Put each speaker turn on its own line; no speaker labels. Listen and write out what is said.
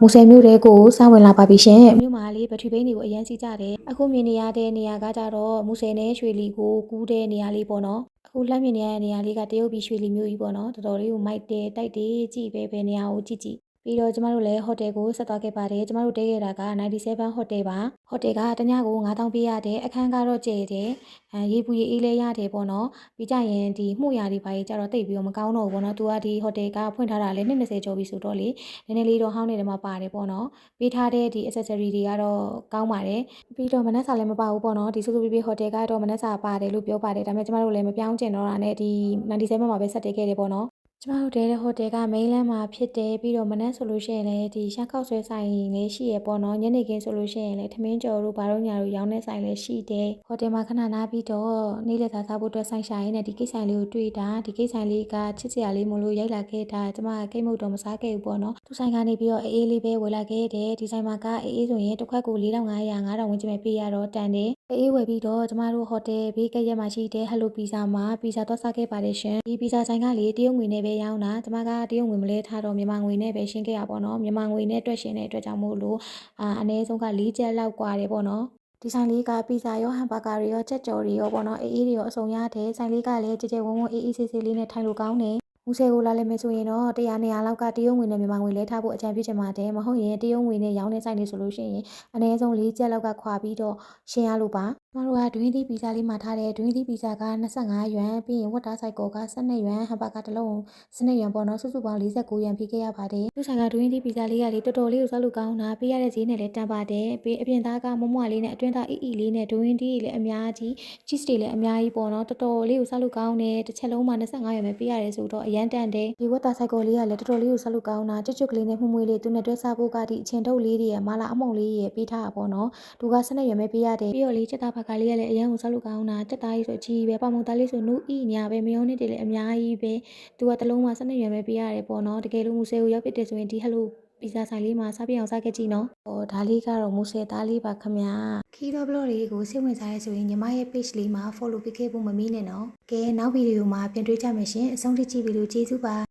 မူဆယ်မြို့တဲကိုစဝင်လာပါပြီရှင်မြို့မှာလေးပထဝီဘိန်းတွေကိုအရန်စီကြတယ်အခုမြင်နေရတဲ့နေရာကကြတော့မူဆယ်နဲ့ရွှေလီကိုကူးတဲ့နေရာလေးပေါ့နော်အခုလှမ်းမြင်နေရတဲ့နေရာလေးကတရုတ်ပြည်ရွှေလီမြို့ကြီးပေါ့နော်တော်တော်လေးကိုမိုက်တယ်တိုက်တယ်ကြည့်ပဲနေရာကိုကြည့်ပြီးတော့ကျမတို့လည်းဟိုတယ်ကိုဆက်သွားခဲ့ပါတယ်ကျမတို့တဲခဲ့တာက97ဟိုတယ်ပါဟိုတယ်ကတညကို9000ပေးရတယ်အခန်းကတော့ကျဲတယ်ရေပူရေအေးလဲရတယ်ပေါ့နော်ပြီးကြရင်ဒီမှုရာတွေပါကြီးကြတော့တိတ်ပြီးတော့မကောင်းတော့ဘူးပေါ့နော်သူကဒီဟိုတယ်ကဖွင့်ထားတာလည်း20ကျော်ပြီဆိုတော့လေနည်းနည်းလေးတော့ဟောင်းနေတယ်မှာပါတယ်ပေါ့နော်ပေးထားတဲ့ဒီ accessory တွေကတော့ကောင်းပါတယ်ပြီးတော့မနက်စာလည်းမပါဘူးပေါ့နော်ဒီဆူဆူပီပီဟိုတယ်ကတော့မနက်စာပါတယ်လို့ပြောပါတယ်ဒါပေမဲ့ကျမတို့လည်းမပြောင်းကျင်တော့တာနဲ့ဒီ97မှာပဲဆက်တက်ခဲ့တယ်ပေါ့နော်ကျမတို့တဲတဲ့ဟိုတယ်ကမိန်းလန်းမှာဖြစ်တယ်ပြီးတော့မနက်ဆိုလို့ရှိရင်လည်းဒီရှမ်းခောက်ဆွဲဆိုင်လည်းရှိရပေါ့နော်ညနေခင်းဆိုလို့ရှိရင်လည်းထမင်းကြော်တို့ဘာတို့ညာတို့ရောင်းတဲ့ဆိုင်လည်းရှိတယ်ဟိုတယ်မှာခဏနားပြီးတော့နေ့လည်စားဖို့အတွက်ဆိုင်ရှာရင်းနဲ့ဒီကိတ်ဆိုင်လေးကိုတွေ့တာဒီကိတ်ဆိုင်လေးကချစ်စရာလေးမလို့ရိုက်လာခဲ့တာကျမကကိတ်မုတ်တော့မစားခဲ့ဘူးပေါ့နော်သူဆိုင်ကနေပြီးတော့အေးလေးပဲဝယ်လာခဲ့တယ်ဒီဆိုင်မှာကအေးဆိုရင်တစ်ခွက်ကို4500 9000ဝန်းကျင်ပဲပေးရတော့တန်တယ်အေးဝယ်ပြီးတော့ကျမတို့ဟိုတယ်ဘေးကရက်မှာရှိတဲ့ဟယ်လိုပီဇာမှာပီဇာတော့စားခဲ့ပါတယ်ရှင်ဒီပီဇာဆိုင်ကလေတရုတ်ငွေနဲ့ပဲရောင်းတာကျမကတရုတ်ငွေမလဲထားတော့မြန်မာငွေနဲ့ပဲရှင်းခဲ့ရပါတော့မြန်မာငွေနဲ့တွက်ရှင်းတဲ့အတွက်ကြောင့်မို့လို့အနည်းဆုံးက4ကျပ်လောက်กว่าတယ်ပေါ့နော်ဒီဆိုင်လေးကပီဇာရောဟမ်ဘာဂါတွေရောချက်ကြော်တွေရောပေါ့နော်အေးတွေရောအစုံရတယ်ဆိုင်လေးကလည်းကြဲကြဲဝုန်းဝုန်းအေးဆေးဆေးလေးနဲ့ထိုင်လို့ကောင်းတယ်မူဆယ်ကိုလာလည်းမယ်ဆိုရင်တော့100 200လောက်ကတရုတ်ငွေနဲ့မြန်မာငွေလဲထားဖို့အကြံပြုချင်ပါတယ်မဟုတ်ရင်တရုတ်ငွေနဲ့ရောင်းတဲ့ဆိုင်တွေဆိုလို့ရှိရင်အနည်းဆုံး4ကျပ်လောက်ကခွာပြီးတော့ရှင်းရလို့ပါကျမတို့ကဒွင်းသီးပီဇာလေးမှာထားတယ်ဒွင်းသီးပီဇာက25ယွမ်ပြီးရင်ဝတ်သားဆိုင်ကောက12ယွမ်ဟမ်ဘာဂါတစ်လုံး12ယွမ်ပေါ့နော်စုစုပေါင်း49ယွမ်ပေးခဲ့ရပါတယ်သူဆိုင်ကဒွင်းသီးပီဇာလေးကလေတော်တော်လေးကိုစားလို့ကောင်းတာပေးရတဲ့ဈေးနဲ့လည်းတန်ပါတယ်ပြီးအပြင်သားကမမွလေးနဲ့အတွင်းသားအီလေးနဲ့ဒွင်းသီးလည်းအများကြီး cheese တွေလည်းအများကြီးပေါ့နော်တော်တော်လေးကိုစားလို့ကောင်းတယ်တစ်ချက်လုံးမှာ25ယွမ်ပဲပေးရတယ်ဆိုတော့အရန်တန်တယ်ဒီဝတ်သားဆိုင်ကောလေးကလည်းတော်တော်လေးကိုစားလို့ကောင်းတာကျွတ်ကျွတ်ကလေးနဲ့မှုမွေးလေးသူနဲ့တွဲစားဖို့ကဒီအချင်ထုတ်လေးတွေရမာလာအမုံလေးရပေးထားတာပေါ့နော်သူက12ယွမ်ပဲပေးရတယ်ပြီးတော့လေချက်သားဘက်ကလေးကလည်းအရန်ကိုစားလို့ကောင်းတာချက်သားကြီးဆိုအကြီးပဲပမုံသားလေးဆိုနူးဤညာပဲမယောနစ်တွေလည်းအများကြီးပဲသူကတစ်လုံးမှာ12ယွမ်ပဲပေးရတယ်ပေါ့နော်တကယ်လို့မူဆယ်ကိုရောက်ဖြစ်တယ်ဆိုရင်ဒီဟယ်လိုပီဇာဆိုင်လေးမှာစားပြအောင်စားခဲ့ကြည့်နော်ဟောဒါလေးကတော့မူဆယ်သားလေးပါခမခီးတော့ဘလော့လေးကိုစိတ်ဝင်စားရဲဆိုရင်ညီမရဲ့ page လေးမှာ follow ပေးခဲ့ဖို့မမေ့နဲ့နော်ကဲနောက်ဗီဒီယိုမှာပြန်တွေ့ကြမယ်ရှင်အဆုံးထိကြည့်ပြီးလို့ကျေးဇူးပါ